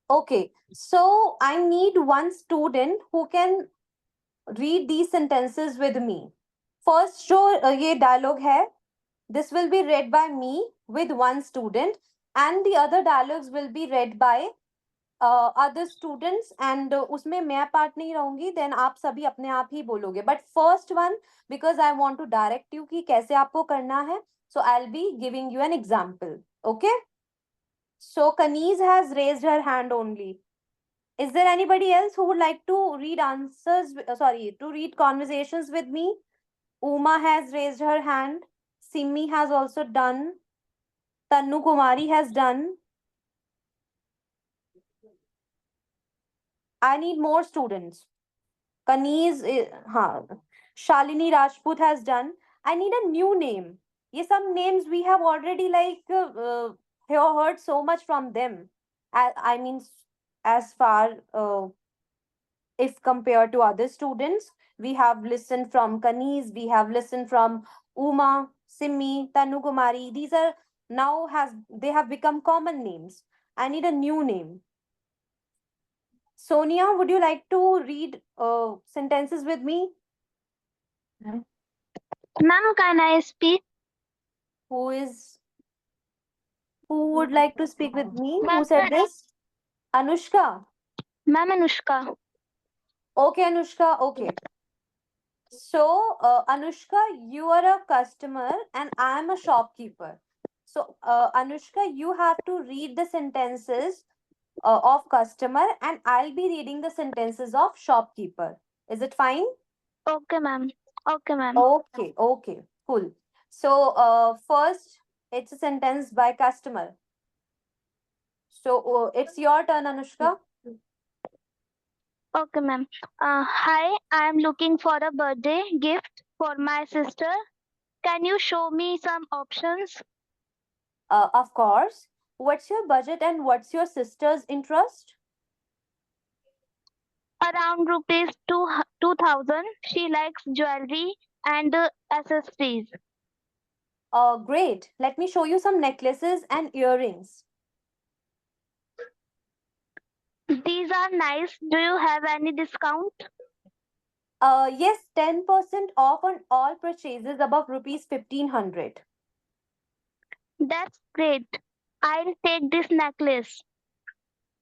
Okay, so I need one student who can read these sentences with me. First जो ये dialogue है, this will be read by me with one student, and the other dialogues will be read by other students, and उसमें मैं part नहीं रहूंगी, then आप सभी अपने आप ही बोलोगे. But first one, because I want to direct you कि कैसे आपको करना है, so I'll be giving you an example. Okay, so Kaniz has raised her hand only. Is there anybody else who would like to read answers, sorry, to read conversations with me? Uma has raised her hand. Simmi has also done. Tannu Kumari has done. I need more students. Kaniz, हाँ. Shalini Rajput has done. I need a new name. ये some names we have already heard so much from them. I mean, as far if compared to other students, we have listened from Kaniz, we have listened from Uma, Simmi, Tanu Kumari. These are now they have become common names. I need a new name. Sonia, would you like to read sentences with me? Ma'am, can I speak? Who would like to speak with me? Who Ma'am, said this? Anushka. Ma'am Anushka. Okay, Anushka. Okay. So, Anushka, you are a customer and I am a shopkeeper. So, Anushka, you have to read the sentences of customer, and I'll be reading the sentences of shopkeeper. Is it fine? Okay, ma'am. Okay, ma'am. Okay, okay, cool. So, first, it's a sentence by customer. So, it's your turn, Anushka. Okay, ma'am. Hi, I am looking for a birthday gift for my sister. Can you show me some options? Of course. What's your budget and what's your sister's interest? Around rupees 2000. She likes jewelry and accessories. Great. Let me show you some necklaces and earrings. These are nice. Do you have any discount? Yes, 10% off on all purchases above rupees 1500. That's great. I'll take this necklace.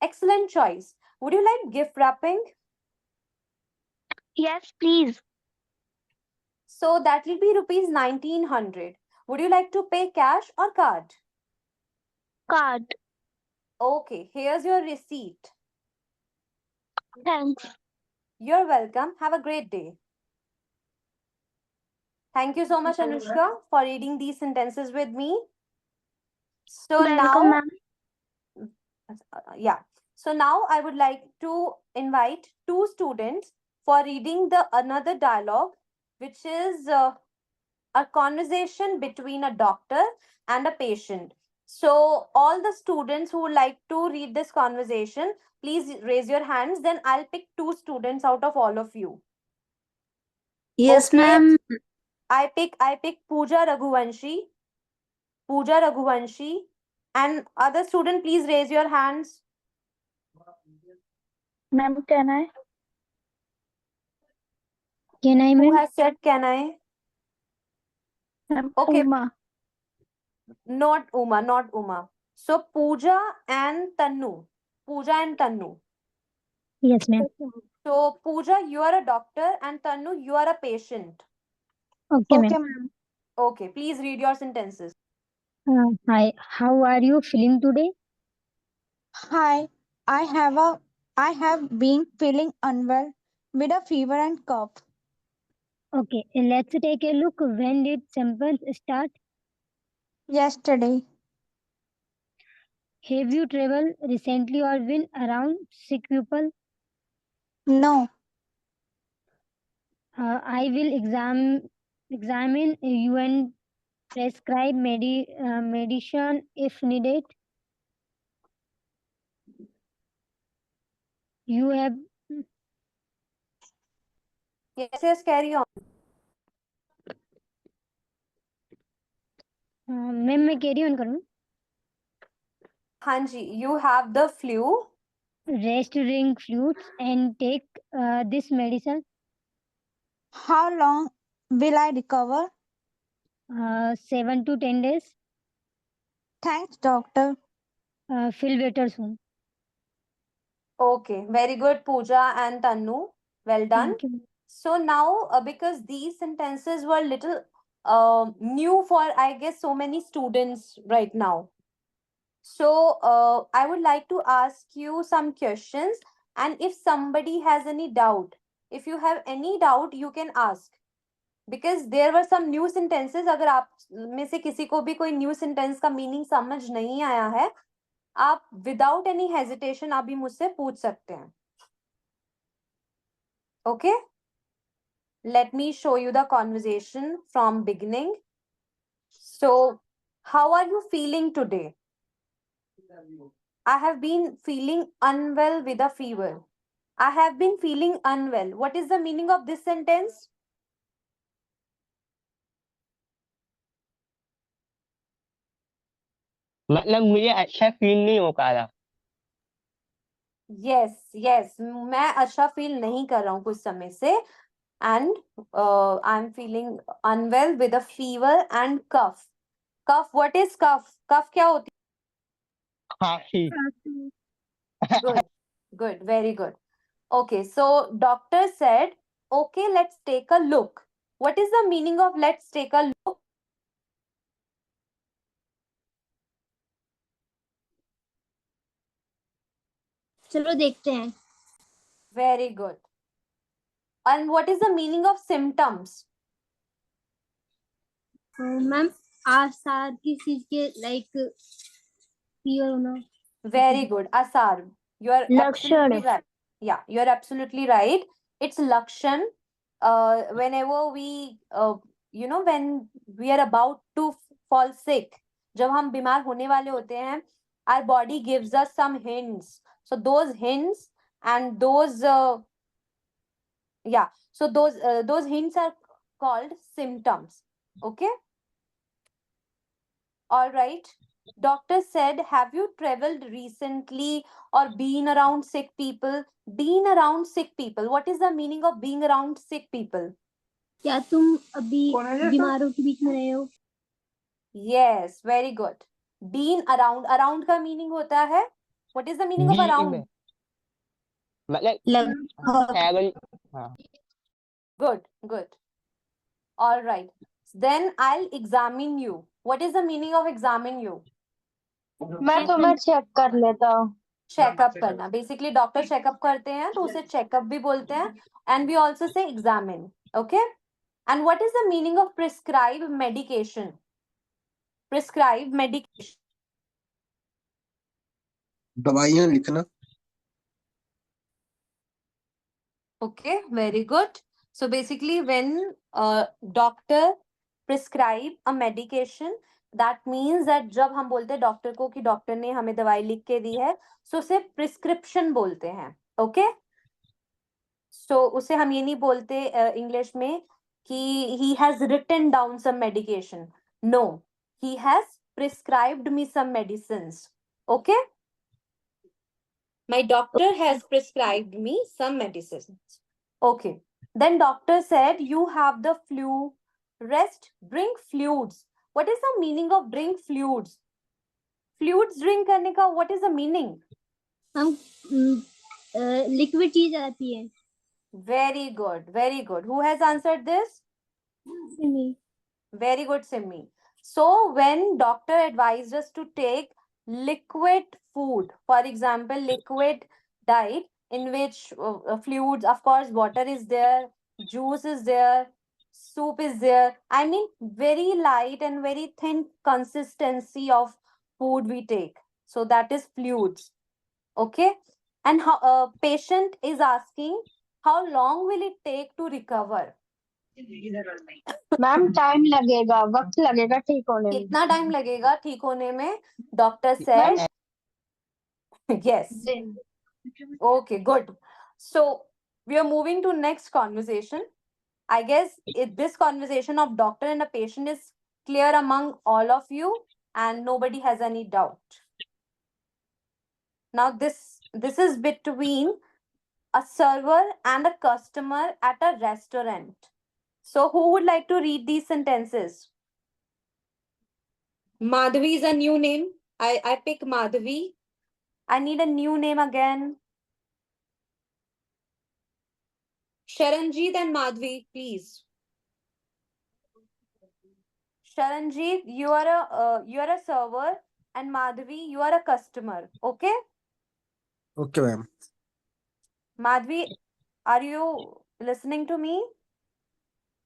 Excellent choice. Would you like gift wrapping? Yes, please. So that will be rupees 1900. Would you like to pay cash or card? Card. Okay, here's your receipt. Thanks. You're welcome. Have a great day. Thank you so much, Anushka, for reading these sentences with me. So Welcome, now, ma'am. yeah. So now I would like to invite two students for reading the another dialogue, which is a conversation between a doctor and a patient. So all the students who would like to read this conversation, please raise your hands. Then I'll pick two students out of all of you. Yes, Okay. ma'am. I pick Pooja Raghuvanshi. Pooja Raghuvanshi. And other student, please raise your hands. Ma'am, can I? Can I, Who ma'am? has said can I? Ma'am, Okay, Uma. not Uma, not Uma. So Pooja and Tannu. Pooja and Tannu. Yes, ma'am. So Pooja, you are a doctor, and Tannu, you are a patient. Okay, ma'am. Ma'am. Okay, please read your sentences. Hi, how are you feeling today? Hi, I have been feeling unwell with a fever and cough. Okay, let's take a look. When did symptoms start? Yesterday, Have you traveled recently or been around sick people? no, I will examine you and prescribe medicine if needed. You have Yes, yes, carry on. Ma'am मैं carry on करूँ Hanji, you have the flu. Rest, drink fluids, and take this medicine. How long will I recover? 7 to 10 days. Thanks, doctor. Feel better soon. Okay, very good, Pooja and Tannu. Well done. Thank you. So now, because these sentences were little new for, I guess, so many students right now. So I would like to ask you some questions, and if somebody has any doubt, if you have any doubt, you can ask. Because there were some new sentences. अगर आप में से किसी को भी कोई new sentence का meaning समझ नहीं आया है, आप without any hesitation आप भी मुझसे पूछ सकते हैं. Okay? Let me show you the conversation from beginning. So, how are you feeling today? I have been feeling unwell with a fever. I have been feeling unwell. What is the meaning of this sentence? मतलब मुझे अच्छा feel नहीं हो पा रहा. Yes, मैं अच्छा feel नहीं कर रहा हूँ कुछ समय से. And I'm feeling unwell with a fever and cough. Cough, what is cough? Cough क्या होती खांसी. है? Good, very good. Okay, so doctor said, okay, let's take a look. What is the meaning of let's take a look? चलो देखते हैं. Very good. And what is the meaning of symptoms? Ma'am आसार किस चीज के like fever होना. Very good. Asar, you are absolutely right. Yeah, you are absolutely right. It's Lakshan. Whenever we, when we are about to fall sick, जब हम बीमार होने वाले होते हैं, our body gives us some hints. So those hints and those, those hints are called symptoms. Okay. All right. Doctor said, have you traveled recently or been around sick people? Been around sick people. What is the meaning of being around sick people? क्या तुम अभी बीमारों के बीच में रहे हो. Yes, very good. Been around. Around का meaning होता है. What is the meaning of beach around? में मतलब ट्रैवल. हाँ. Good. All right. Then I'll examine you. What is the meaning of examine you? मैं तुम्हें चेक कर लेता हूँ. चेकअप करना. बेसिकली डॉक्टर चेकअप करते हैं तो उसे चेकअप भी बोलते हैं. And we also say examine. Okay. And what is the meaning of prescribe medication? Prescribe medication. दवाइयाँ लिखना. Okay, very good. So basically when a doctor prescribe a medication, that means that जब हम बोलते हैं doctor को कि doctor ने हमें दवाई लिख के दी है, so उसे प्रिस्क्रिप्शन बोलते हैं. ओके. सो उसे हम ये नहीं बोलते इंग्लिश में कि he has written down some medication. No, he has prescribed me some medicines. Okay. My doctor has prescribed me some medicines. Okay. Then doctor said, you have the flu. Rest, drink fluids. What is the meaning of drink fluids? Fluids drink करने का what is the meaning? हम liquid चीज आती है. Very good. Who has answered this? Very good, Simmi. So when doctor advised us to take liquid food, for example, liquid diet in which fluids, of course, water is there, juice is there, soup is there. I mean, very light and very thin consistency of food we take. So that is fluids. Okay. And how patient is asking, how long will it take to recover? Ma'am time लगेगा, वक्त लगेगा ठीक होने में. कितना time लगेगा ठीक होने में? Doctor said yes. Okay, good. So we are moving to next conversation. I guess this conversation of doctor and a patient is clear among all of you and nobody has any doubt. Now this This is between a server and a customer at a restaurant. So, who would like to read these sentences? Madhavi is a new name. I pick Madhavi. I need a new name again. Sharanjeet and Madhavi, please. Sharanjeet, you are a server, and Madhavi, you are a customer. Okay, Okay, ma'am. Madhavi, are you listening to me?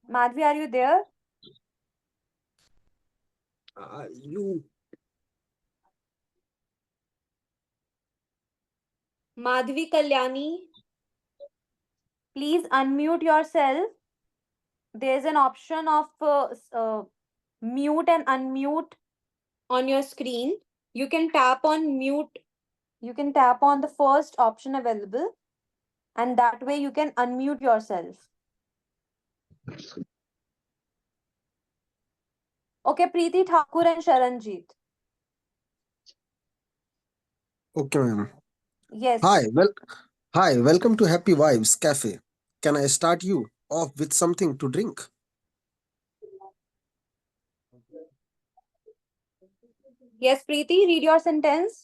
Madhavi, are you there? You. Madhavi Kalyani, please unmute yourself. There's an option of mute and unmute on your screen. You can tap on mute. You can tap on the first option available, and that way you can unmute yourself. Okay, Preeti Thakur and Sharanjeet. Okay, ma'am. Yes. Hi, welcome to Happy Vibes Cafe. Can I start you off with something to drink? Yes, Preeti, read your sentence.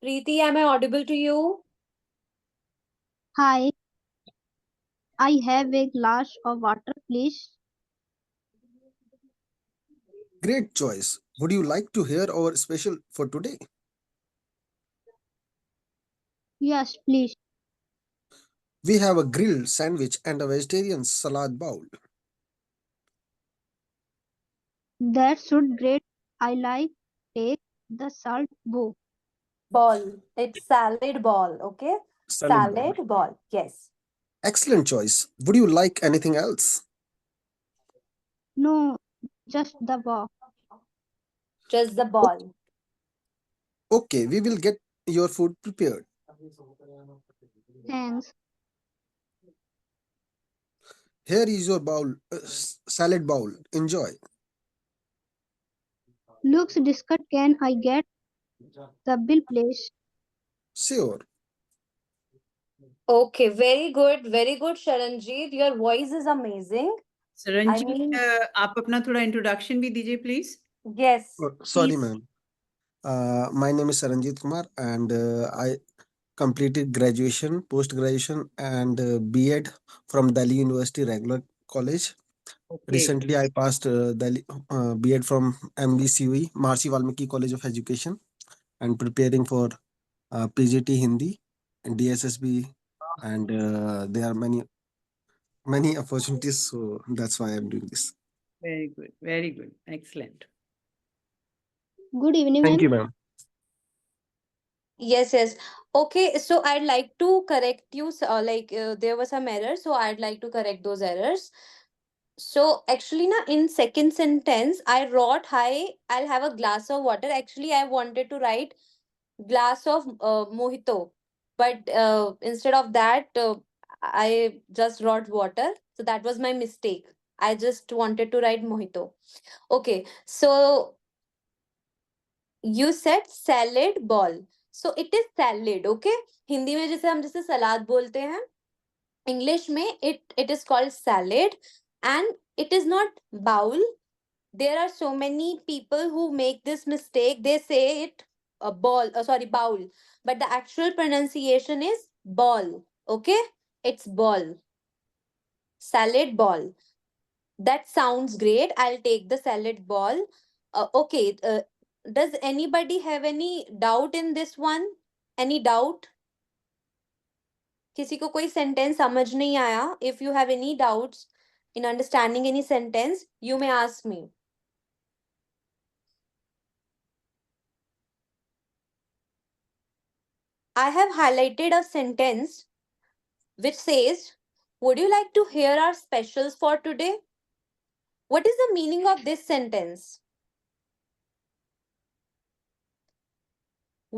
Preeti, am I audible to you? Hi, I have a glass of water, please. Great choice. Would you like to hear our special for today? Yes, please. We have a grilled sandwich and a vegetarian salad bowl. That should great. I like take the salt bow. Ball. It's salad ball. Okay. Salad bowl. Salad ball. Yes. Excellent choice. Would you like anything else? No, just the bow. Just the ball. Okay, we will get your food prepared. Thanks. Here is your bowl, salad bowl. Enjoy. Looks discussed. Can I get the bill, please? Sure. Okay, very good. Very good, Sharanjeet. Your voice is amazing. I सरंजीत mean, आप अपना थोड़ा introduction भी दीजिए please yes. Sorry, please. ma'am. My name is Saranjit Kumar, and I completed graduation, post graduation, and B.Ed from Delhi University Regular College. Okay Recently, I passed Delhi B.Ed from MVCUE, Maharishi Valmiki College of Education, and preparing for PGT Hindi and DSSB, and there are many opportunities, so that's why I'm doing this. Very good excellent Good evening, Thank ma'am. you, ma'am. Yes, yes. Okay, so I'd like to correct you. There was some error, so I'd like to correct those errors. So actually, na in second sentence, I wrote, "Hi, I'll have a glass of water." Actually, I wanted to write glass of mojito, but instead of that, I just wrote water. So that was my mistake. I just wanted to write mojito. Okay, so you said salad ball. So it is salad, okay? Hindi में जैसे हम जैसे सलाद बोलते हैं, English में it is called salad, and it is not bowl. There are so many people who make this mistake. They say it a ball, sorry, bowl, but the actual pronunciation is ball. Okay, it's ball, salad ball. That sounds great. I'll take the salad ball. Okay. Does anybody have any doubt in this one? Any doubt? किसी को कोई sentence समझ नहीं आया? If you have any doubts in understanding any sentence, you may ask me. I have highlighted a sentence which says, "Would you like to hear our specials for today?" What is the meaning of this sentence?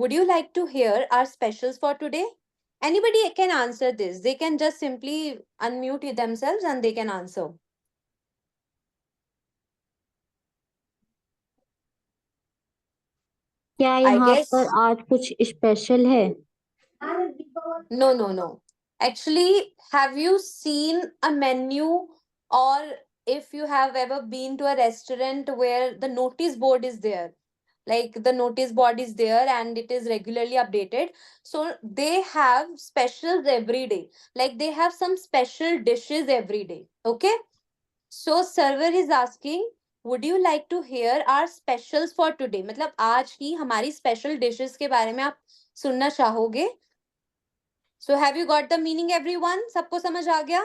Would you like to hear our specials for today? Anybody can answer this. They can just simply unmute themselves and they can answer. क्या I यहाँ guess पर आज कुछ special है? no. Actually, have you seen a menu, or if you have ever been to a restaurant where the notice board is there? Like the notice board is there and it is regularly updated. So they have specials every day. Like they have some special dishes every day. Okay. So server is asking, would you like to hear our specials for today? मतलब आज की हमारी special dishes के बारे में आप सुनना चाहोगे? So have you got the meaning, everyone? सबको समझ आ गया?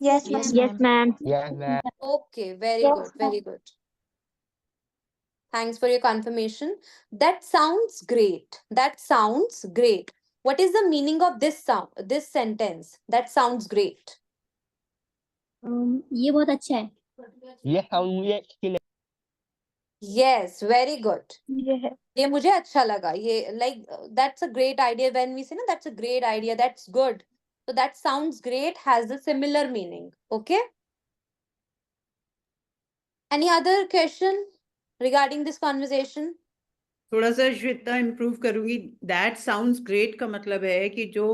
Yes, Yes, ma'am. ma'am. Yes, ma'am. Okay, very Yes, good, very good. Thanks for your confirmation. That sounds great. That sounds great. What is the meaning of this sound, this sentence? That sounds great. ये बहुत अच्छा है. ये sound मुझे अच्छी लगी. Yes, very good. ये है. ये मुझे अच्छा लगा. ये like that's a great idea. When we say no, that's a great idea. That's good. So that sounds great has a similar meaning. Okay. Any other question regarding this conversation? थोड़ा सा Shweta improve करूंगी. That sounds great का मतलब है कि जो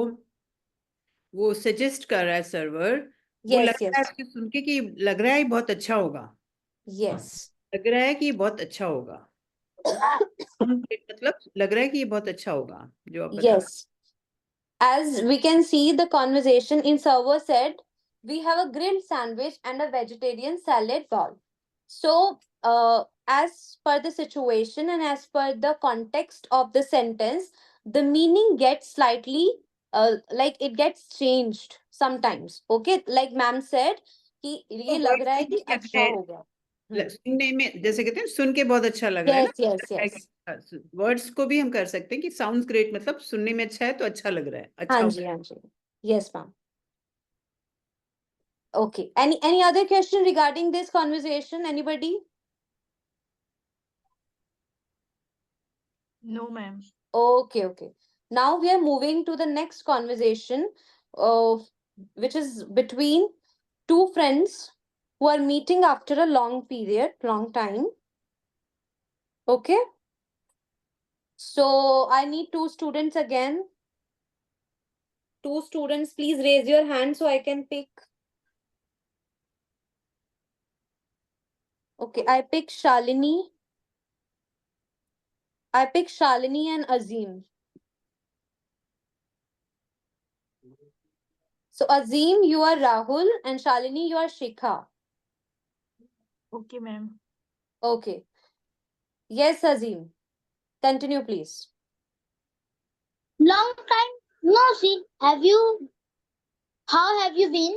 वो suggest कर रहा है सर्वर, वो लग Yes, रहा है yes, उसके सुन के कि लग रहा है ये बहुत अच्छा होगा. yes. लग रहा है कि ये बहुत अच्छा होगा. मतलब लग रहा है कि ये बहुत अच्छा होगा जो आप बता. Yes. As we can see, the conversation in server said, we have a grilled sandwich and a vegetarian salad bowl. So, as per the situation and as per the context of the sentence, the meaning gets slightly, like it gets changed sometimes. Okay, like ma'am said, कि ये लग रहा है कि अच्छा होगा. सुनने में जैसे कहते हैं सुन के बहुत अच्छा लग रहा है Yes, yes, yes. ना. वर्ड्स को भी हम कर सकते हैं कि साउंड्स ग्रेट मतलब सुनने में अच्छा है तो अच्छा लग रहा है. अच्छा हाँ होगा. जी, हाँ जी. Yes, ma'am. Okay. Any other question regarding this conversation? Anybody? No, ma'am. Okay. Now we are moving to the next conversation, which is between two friends who are meeting after a long time. Okay. So I need two students again. Two students, please raise your hand so I can pick. Okay, I pick Shalini. I pick Shalini and Azim. So Azim, you are Rahul, and Shalini, you are Shikha. Okay, ma'am. Okay. Yes, Azim. Continue, please. Long time no see. How have you been?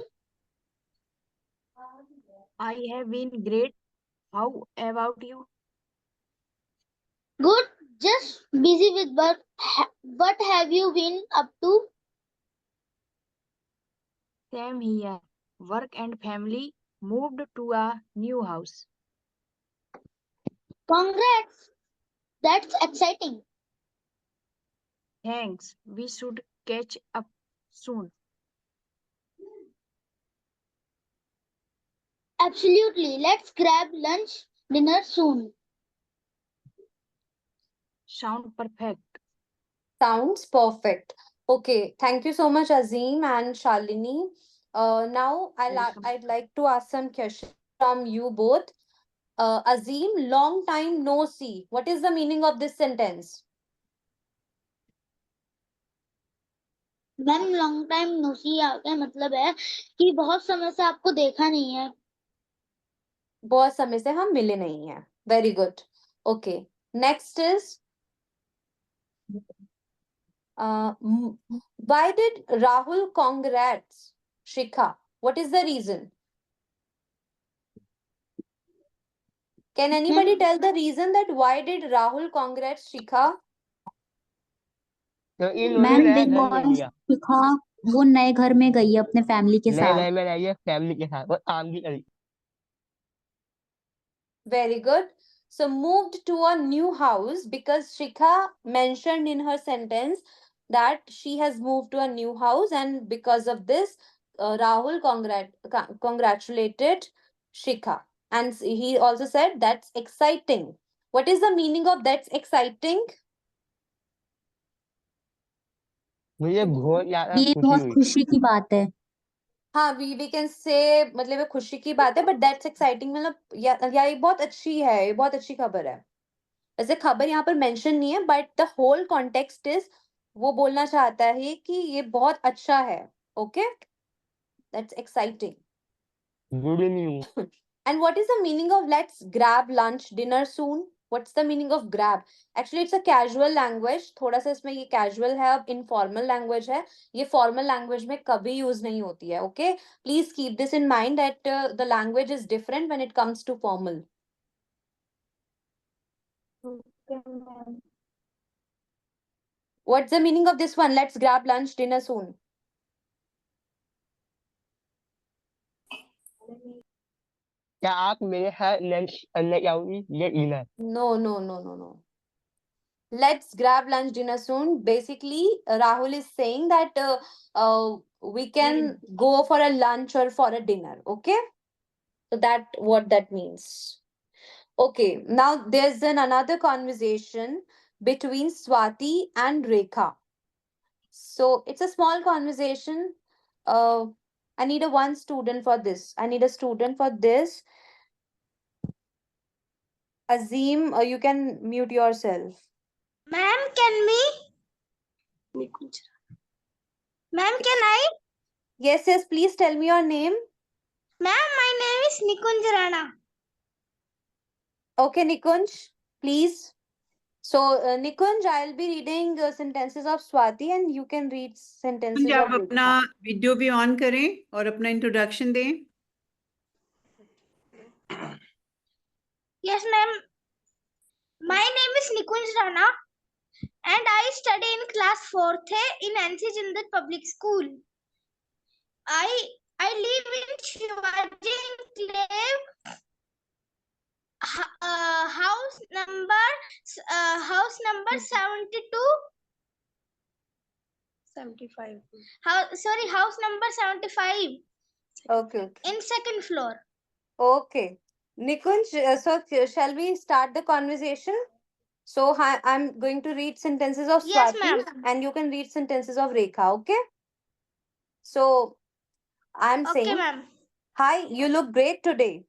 I have been great. How about you? Good. Just busy with work. What have you been up to? Same here. Work and family moved to a new house. Congrats. That's exciting. Thanks. We should catch up soon. Absolutely. Let's grab lunch, dinner soon. Sound perfect. Sounds perfect. Okay, thank you so much, Azim and Shalini. Now Welcome. I'd like to ask some questions from you both. Azim, long time no see. What is the meaning of this sentence? Ma'am long time no see का मतलब है कि बहुत समय से आपको देखा नहीं है. बहुत समय से हम मिले नहीं हैं. Very good. Okay. Next is why did Rahul congrats Shikha? What is the reason? Can anybody tell the reason that why did Rahul congrats Shikha? तो इन्होंने मैम नया बिग घर ले बॉस लिया. शिखा वो नए घर में गई है अपने फैमिली के नए साथ. घर में रहिए फैमिली के साथ और काम भी करी. Very good. So moved to a new house because Shikha mentioned in her sentence that she has moved to a new house, and because of this, Rahul congratulated Shikha, and he also said that's exciting. What is the meaning of that's exciting? मुझे बहुत ज्यादा ये खुशी बहुत हुई खुशी की बात है। हाँ, we can say मतलब ये खुशी की बात है, but that's exciting मतलब या ये बहुत अच्छी है, ये बहुत अच्छी खबर है। वैसे खबर यहाँ पर मेंशन नहीं है, but the whole context is वो बोलना चाहता है कि ये बहुत अच्छा है, okay? That's exciting. Good news And what is the meaning of let's grab lunch dinner soon? What's the meaning of grab? Actually, it's a casual language. थोड़ा सा इसमें ये casual है, अब informal language है. ये formal language में कभी use नहीं होती है. Okay? Please keep this in mind that the language is different when it comes to formal. What's the meaning of this one? Let's grab lunch dinner soon. क्या आप मेरे साथ लंच करने जाओगी ये dinner No, no, no, no, no. Let's grab lunch dinner soon. Basically, Rahul is saying that we can go for a lunch or for a dinner. Okay, so that what that means. Okay, now there's then another conversation between Swati and Rekha. So it's a small conversation. I need a one student for this. I need a student for this. Azim, you can mute yourself. Ma'am, Ma'am, can I? Yes, yes, please tell me your name. Ma'am, my name is Nikunj Rana. Okay, Nikunj, please. So, Nikunj, I'll be reading sentences of Swati and you can read sentences Kunj of आप अपना Rekha. Video भी on करें और अपना introduction दें। Yes, ma'am. My name is Nikunj Rana and I study in class 4th in NC Jindal Public School. I live in Shivaji Enclave, house number 72. 75. House number 75 Okay, okay. in second floor. Okay. Nikunj, shall we start the conversation? So, I'm going to read sentences of Yes, Swati ma'am. and you can read sentences of Rekha, okay? So, I'm Okay, saying, ma'am. hi, you look great today.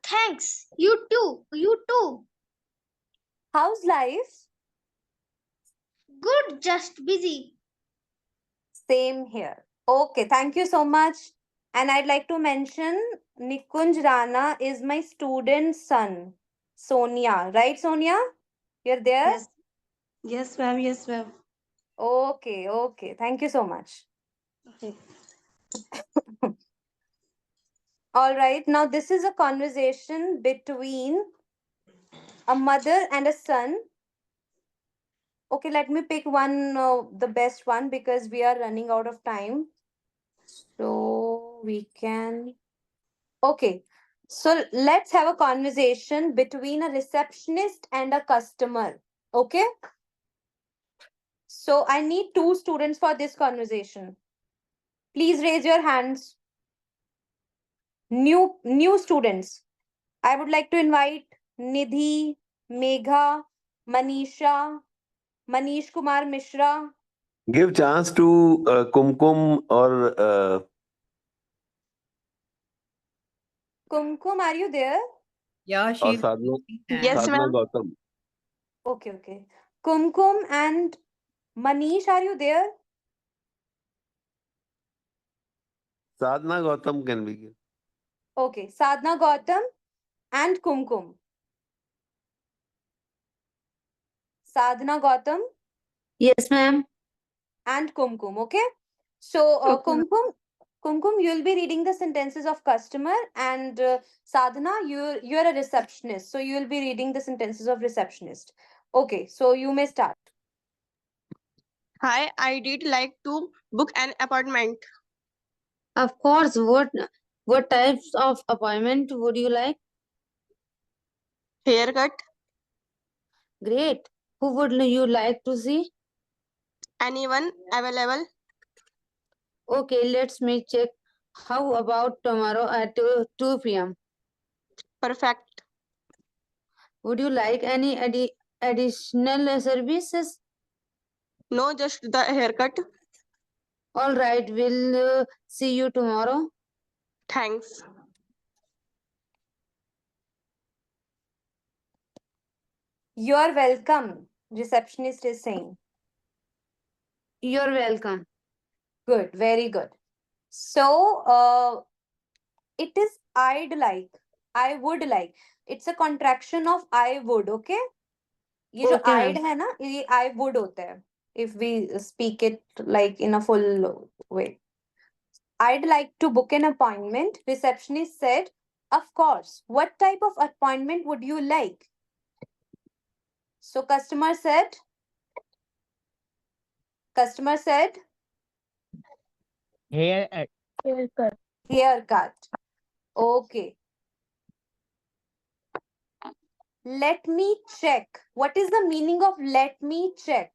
Thanks. You too. You too. How's life? Good, just busy. Same here. Okay, thank you so much. And I'd like to mention Nikunj Rana is my student's son, Sonia. Right, Sonia? You're there? Yes. Yes, ma'am. Yes, ma'am. Okay, okay. Thank you so much. Okay. All right, now this is a conversation between a mother and a son. Okay, let me pick one, the best one, because we are running out of time. So we can. Okay, so let's have a conversation between a receptionist and a customer. Okay, so I need two students for this conversation. Please raise your hands. New students. I would like to invite Nidhi, Megha, Manisha, Manish Kumar Mishra. Give chance to Kumkum or Kumkum, are you there? या or she's Sadhana, Yes, Sadhana ma'am. Gautam. Okay, okay. Kumkum and Manish, are you there? Sadhana Gautam can be given. Okay, Sadhana Gautam and Kumkum. Sadhana Gautam Yes, ma'am. and Kumkum, okay? So, Kumkum, you'll be reading the sentences of customer, and Sadhana, you're a receptionist, so you'll be reading the sentences of receptionist. Okay, so you may start. Hi, I did like to book an appointment. Of course. What types of appointment would you like? Haircut. Great. Who would you like to see? Anyone available? Okay, let's me check. How about tomorrow at 2 p.m.? Perfect. Would you like any additional services? No, just the haircut. All right, we'll see you tomorrow. Thanks. You are welcome, receptionist is saying. You're welcome. Good, very good. So, it is I'd like, I would like. It's a contraction of I would, okay? ये जो Okay, I'd ma'am. है ना, ये I would होता है. If we speak it like in a full way. I'd like to book an appointment. Receptionist said, of course. What type of appointment would you like? So customer said, Hair haircut. Okay. Let me check. What is the meaning of let me check?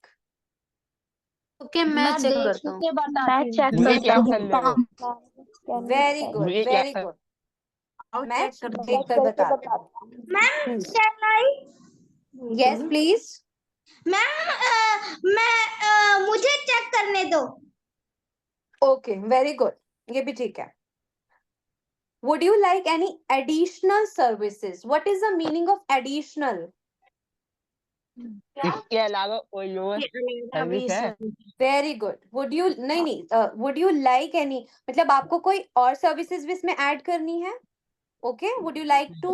Okay, मैं check करता हूँ. मैं check मुझे करता check हूँ. करने दो. Very good, मुझे very check good. आओ मैं check करते देख कर बताती हूँ. Ma'am can I Yes, please. Ma'am मुझे चेक करने दो. Okay, very good. ये भी ठीक है. Would you like any additional services? What is the meaning of additional? इसके अलावा कोई और सर्विस है? Very good. Would you नहीं would you like any मतलब आपको कोई और सर्विसेज भी इसमें ऐड करनी है? Okay, would you like to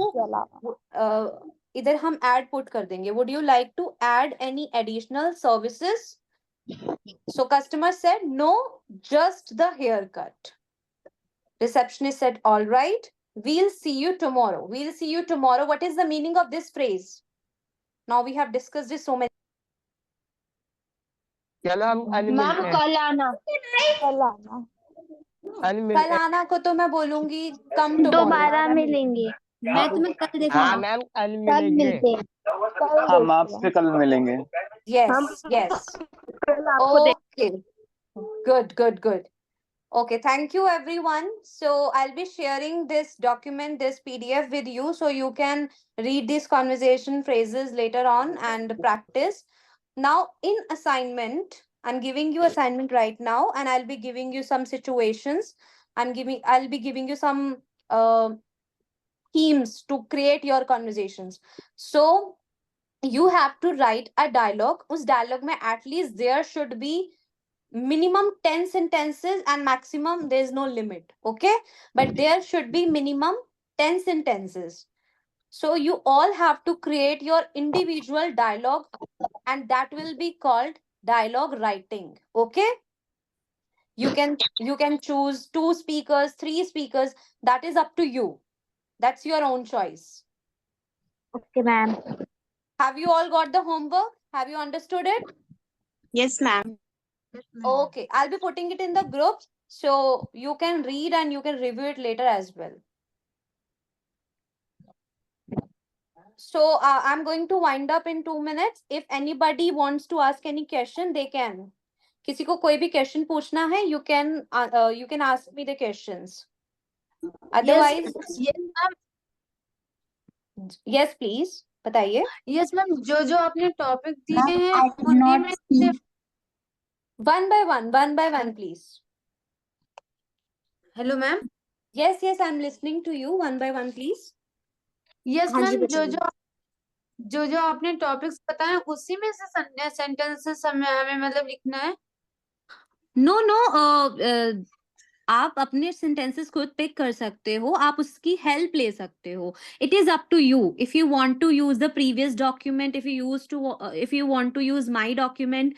इधर हम add put कर देंगे. Would you like to add any additional services? So customer said no, just the haircut. Receptionist said, all right, we'll see you tomorrow. We'll see you tomorrow. What is the meaning of this phrase? Now we have discussed this so many. चलो हम कल ma'am मिलते हैं. कल आना. कल मिलते कल हैं. आना को तो मैं बोलूंगी come tomorrow. दोबारा मिलेंगे. मैं तुम्हें कल हाँ देखूंगा. मैम कल कल मिलेंगे. मिलते हैं. हम आपसे कल मिलेंगे. Yes, yes. कल आपको Okay. Good, good, good. Okay, thank you everyone. So I'll be sharing this document, this PDF with you so you can read these conversation phrases later on and practice. Now in assignment, I'm giving you assignment right now and I'll be giving you some situations. I'll be giving you some themes to create your conversations. So you have to write a dialogue. Us dialogue mein at least there should be minimum 10 sentences and maximum there is no limit, okay, but there should be minimum 10 sentences. So you all have to create your individual dialogue and that will be called dialogue writing, okay. You can choose 2 speakers, 3 speakers, that is up to you, that's your own choice. Okay, ma'am. Have you all got the homework? Have you understood it? Yes, ma'am. Okay, I'll be putting it in the group so you can read and you can review it later as well. So I'm going to wind up in 2 minutes. If anybody wants to ask any question, they can. किसी को कोई भी question पूछना है, you can ask me the questions. Otherwise, yes ma'am. yes please, बताइए. Yes ma'am. जो आपने topic दिए हैं उन्हीं में से One by one, please. Hello ma'am. Yes, I'm listening to you. One by one, please. Yes हाँ जी, मैम. बताइए. जो आपने टॉपिक्स बताए उसी में से सेंटेंसेस हमें मतलब लिखना है. नो आप अपने सेंटेंसेस खुद पिक कर सकते हो, आप उसकी हेल्प ले सकते हो. It is up to you. If you want to use the previous document, if you want to use my document,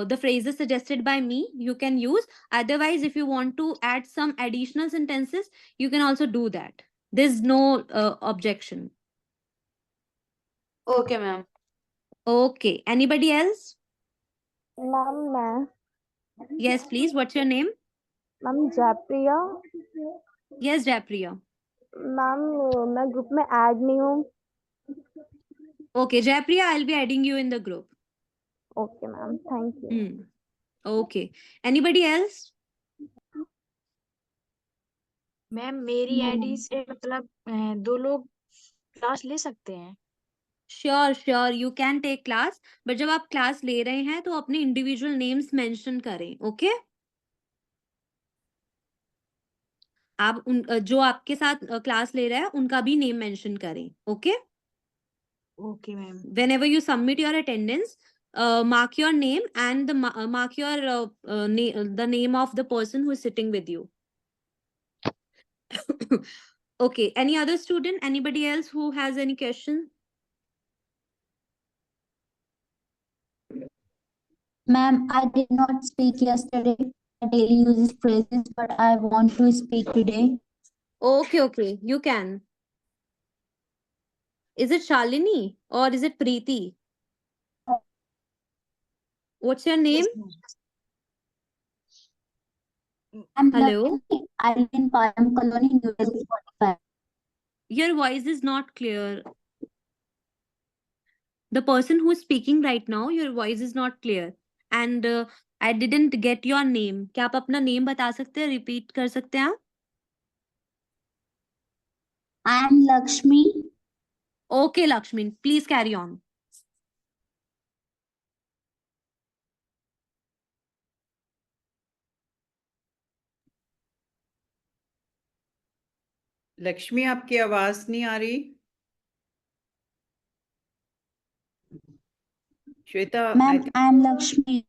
the phrases suggested by me you can use. Otherwise, if you want to add some additional sentences, you can also do that. There's no objection. Okay ma'am. Okay, anybody else? Ma'am Yes please, what's your name? Ma'am Jayapriya. Yes, Japriya. Ma'am मैं group में add नहीं हूँ. Okay, Japriya, I'll be adding you in the group. Okay ma'am, thank you. Okay, anybody else? Ma'am मेरी ID से मतलब 2 लोग class ले सकते हैं? Sure sure you can take class, but जब आप क्लास ले रहे हैं तो अपने इंडिविजुअल नेम्स मेंशन करें, ओके? आप जो आपके साथ क्लास ले रहा है उनका भी नेम मेंशन करें, okay? Okay ma'am. Whenever you submit your attendance, mark your name and mark your the name of the person who is sitting with you. Okay, any other student, anybody else who has any question? Ma'am, I did not speak yesterday. I daily use phrases, but I want to speak today. Okay, you can. Is it Shalini or is it Preeti? What's your name? I'm Hello? Lakshmi. I live in Param Colony, New Delhi 45. Your voice is not clear. The person who is speaking right now, your voice is not clear. And I didn't get your name. क्या आप अपना name बता सकते हैं? Repeat कर सकते हैं आप? I am Lakshmi. Okay, Lakshmi, please carry on. Lakshmi, आपकी आवाज नहीं आ रही। Shweta, Ma'am, I am Lakshmi.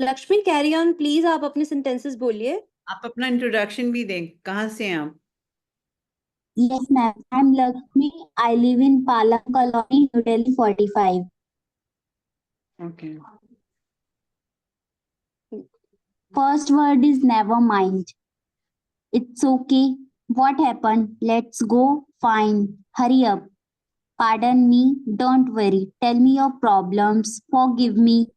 Lakshmi carry on please, आप अपने सेंटेंसेस बोलिए। आप अपना इंट्रोडक्शन भी दें, कहाँ से हैं आप? Yes, ma'am. I'm Lakshmi. I live in Palam Colony, New Delhi 45. Okay. First word is never mind. It's okay. What happened? Let's go. Fine. Hurry up. Pardon me. Don't worry. Tell me your problems. Forgive me.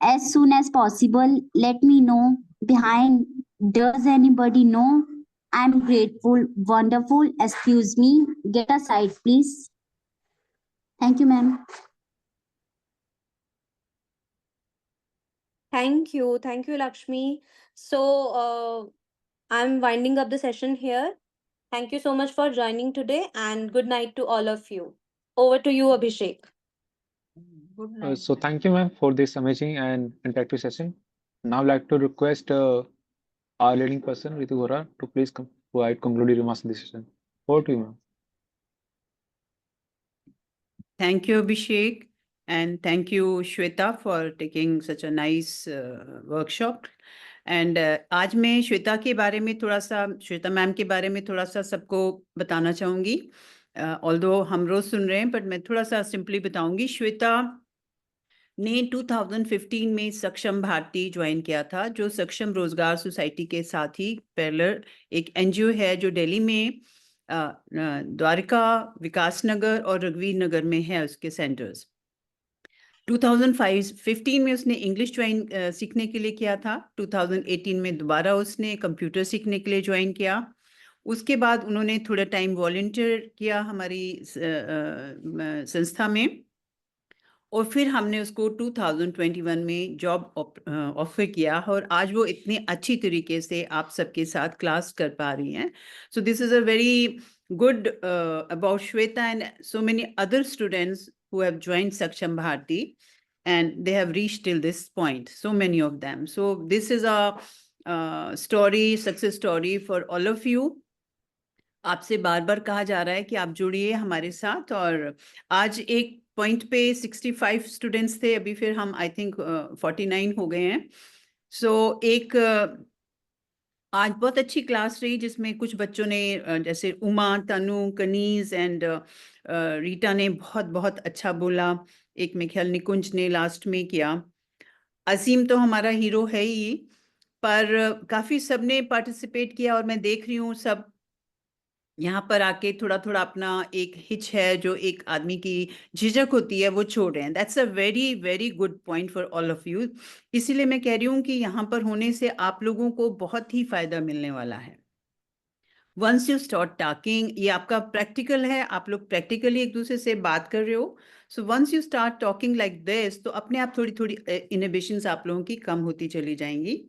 As soon as possible. Let me know. Behind. Does anybody know? I'm grateful. Wonderful. Excuse me. Get aside, please. Thank you, ma'am. Thank you, Lakshmi. So I'm winding up the session here. Thank you so much for joining today, and good night to all of you. Over to you, Abhishek. Good night. So thank you, ma'am, for this amazing and interactive session. Now I'd like to request our leading person, Ritu Gora, to please provide concluding remarks in this session. Over to you, ma'am. Thank you, Abhishek, and thank you, Shweta, for taking such a nice workshop. And आज मैं श्वेता के बारे में थोड़ा सा, Shweta ma'am के बारे में थोड़ा सा सबको बताना चाहूँगी। ऑल्दो हम रोज सुन रहे हैं, बट मैं थोड़ा सा सिंपली बताऊंगी। श्वेता ने 2015 में सक्षम भारती ज्वाइन किया था, जो सक्षम रोजगार सोसाइटी के साथ ही पैरेलल एक एनजीओ है जो दिल्ली में द्वारका, विकासनगर और रघुवीर नगर में है उसके सेंटर्स। 2015 में उसने इंग्लिश ज्वाइन सीखने के लिए किया था। 2018 में दोबारा उसने कंप्यूटर सीखने के लिए ज्वाइन किया। उसके बाद उन्होंने थोड़ा टाइम वॉलंटियर किया हमारी संस्था में, और फिर हमने उसको 2021 में जॉब ऑफर किया, और आज वो इतनी अच्छी तरीके से आप सबके साथ क्लास कर पा रही हैं। So this is a very good about Shweta and so many other students who have joined Saksham Bharati, and they have reached till this point, so many of them. So this is a story, success story for all of you. आपसे बार बार कहा जा रहा है कि आप जुड़िए हमारे साथ, और आज एक पॉइंट पे 65 स्टूडेंट्स थे, अभी फिर हम आई थिंक 49 हो गए हैं। सो एक आज बहुत अच्छी क्लास रही, जिसमें कुछ बच्चों ने जैसे उमा, तनु, कनीज एंड रीटा ने बहुत बहुत अच्छा बोला। एक में ख्याल निकुंज ने लास्ट में किया। असीम तो हमारा हीरो है ही, पर काफ़ी सब ने पार्टिसिपेट किया, और मैं देख रही हूँ सब यहाँ पर आके थोड़ा थोड़ा अपना एक हिच है जो एक आदमी की झिझक होती है वो छोड़ रहे हैं। That's a very very good point for all of you. इसीलिए मैं कह रही हूँ कि यहाँ पर होने से आप लोगों को बहुत ही फायदा मिलने वाला है। वंस यू स्टार्ट टॉकिंग, ये आपका प्रैक्टिकल है, आप लोग प्रैक्टिकली एक दूसरे से बात कर रहे हो। So once you start talking like this, तो अपने आप थोड़ी थोड़ी इनहिबिशंस आप लोगों की कम होती चली जाएंगी।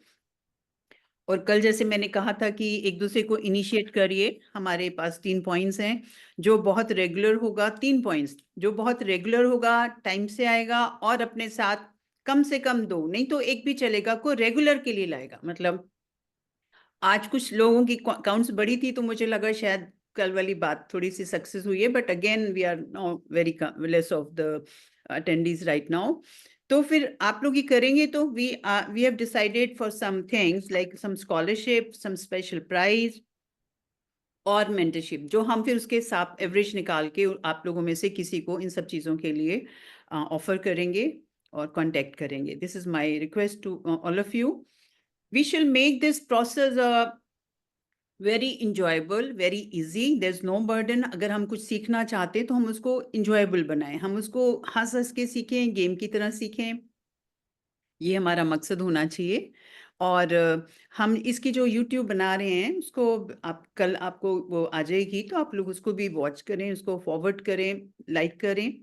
और कल जैसे मैंने कहा था कि एक दूसरे को इनिशिएट करिए। हमारे पास 3 पॉइंट्स हैं। जो बहुत रेगुलर होगा, 3 पॉइंट्स, जो बहुत रेगुलर होगा, टाइम से आएगा और अपने साथ कम से कम 2, नहीं तो 1 भी चलेगा, को रेगुलर के लिए लाएगा। मतलब आज कुछ लोगों की काउंट्स बढ़ी थी तो मुझे लगा शायद कल वाली बात थोड़ी सी सक्सेस हुई है, but again we are now very less of the attendees right now. तो फिर आप लोग ही करेंगे। तो we have decided for some things like some scholarship, some special prize और मेंटरशिप, जो हम फिर उसके साथ एवरेज निकाल के आप लोगों में से किसी को इन सब चीज़ों के लिए ऑफर करेंगे और कांटेक्ट करेंगे। This is my request to all of you. We shall make this process very enjoyable, very easy. There's no burden. अगर हम कुछ सीखना चाहते हैं तो हम उसको enjoyable बनाएं, हम उसको हंस हंस के सीखें, गेम की तरह सीखें। ये हमारा मकसद होना चाहिए। और हम इसकी जो YouTube बना रहे हैं उसको आप कल आपको वो आ जाएगी, तो आप लोग उसको भी वॉच करें, उसको फॉरवर्ड करें, लाइक करें,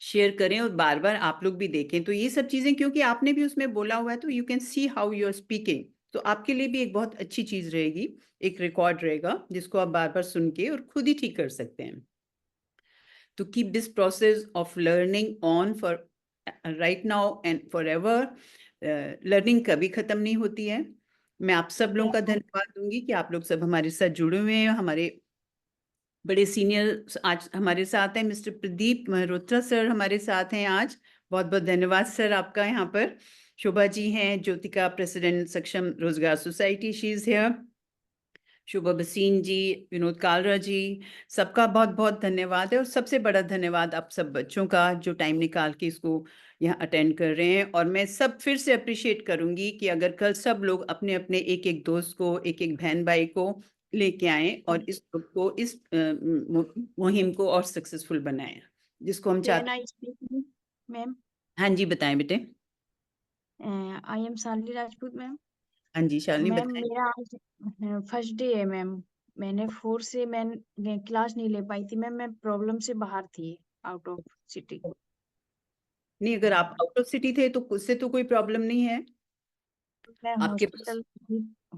शेयर करें और बार बार आप लोग भी देखें। तो ये सब चीजें क्योंकि आपने भी उसमें बोला हुआ है तो you can see how you are speaking, तो आपके लिए भी एक बहुत अच्छी चीज रहेगी, एक रिकॉर्ड रहेगा जिसको आप बार बार सुन के और खुद ही ठीक कर सकते हैं। to keep this process of learning on for right now and forever. Learning कभी खत्म नहीं होती है। मैं आप सब लोगों का धन्यवाद दूंगी कि आप लोग सब हमारे साथ जुड़े हुए हैं। हमारे बड़े सीनियर आज हमारे साथ हैं, मिस्टर प्रदीप मल्होत्रा सर हमारे साथ हैं आज। बहुत बहुत धन्यवाद सर आपका। यहाँ पर शोभा जी हैं, ज्योतिका प्रेसिडेंट सक्षम रोजगार सोसाइटी, शी इज हियर। शुभा बसीन जी, विनोद कालरा जी, सबका बहुत बहुत धन्यवाद है। और सबसे बड़ा धन्यवाद आप सब बच्चों का जो टाइम निकाल के इसको यहाँ अटेंड कर रहे हैं। और मैं सब फिर से अप्रिशिएट करूंगी कि अगर कल सब लोग अपने अपने एक एक दोस्त को, एक एक बहन भाई को लेके आए और इस ग्रुप को, इस मुहिम को और सक्सेसफुल बनाएं, जिसको हम चाहते हैं। मैम, हाँ जी बताएं बेटे। I am Shalini Rajput ma'am. हाँ जी शालिनी मैम बताएं। मेरा आज फर्स्ट डे है मैम। मैंने 4 से मैं क्लास नहीं ले पाई थी मैम, मैं प्रॉब्लम से बाहर थी, आउट ऑफ सिटी। नहीं, अगर आप आउट ऑफ सिटी थे तो उससे तो कोई प्रॉब्लम नहीं है। मैं आपके पास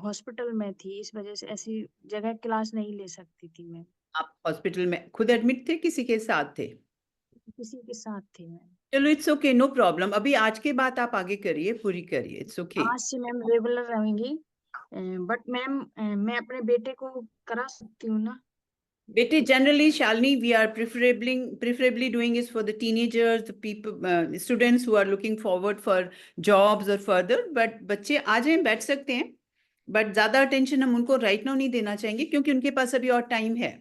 हॉस्पिटल में थी, इस वजह से ऐसी जगह क्लास नहीं ले सकती थी मैम। आप हॉस्पिटल में खुद एडमिट थे, किसी के साथ थे? किसी के साथ थी मैम। चलो इट्स ओके, नो प्रॉब्लम। अभी आज के बाद आप आगे करिए, पूरी करिए, इट्स ओके। आज से मैम रेगुलर रहेंगी। बट मैम मैं अपने बेटे को करा सकती हूँ ना? बेटे generally Shalini we are preferably doing is for the teenagers, the people, students who are looking forward for jobs or further, but बच्चे आ जाएं, बैठ सकते हैं, बट ज्यादा अटेंशन हम उनको राइट नाउ नहीं देना चाहेंगे क्योंकि उनके पास अभी और टाइम है।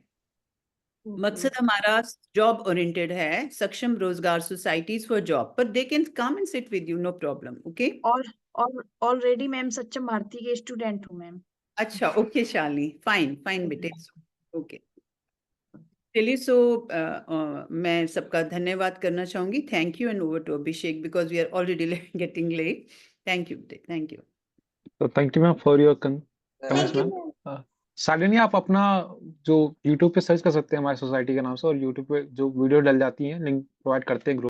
मकसद हमारा जॉब ओरिएंटेड है, सक्षम रोजगार सोसाइटीज फॉर जॉब, पर they can come and sit with you, no problem, okay. और ऑलरेडी मैम सक्षम भारती के स्टूडेंट हूँ मैम। अच्छा ओके शालिनी, फाइन फाइन बेटे, ओके। चलिए, सो मैं सबका धन्यवाद करना चाहूंगी। Thank you and over to Abhishek because we are already getting late. Thank you बेटे, थैंक यू। तो thank you ma'am for your comments ma'am. Shalini आप अपना जो YouTube पे सर्च कर सकते हैं हमारी सोसाइटी के नाम से, और YouTube पे जो वीडियो डल जाती हैं लिंक प्रोवाइड करते हैं ग्रुप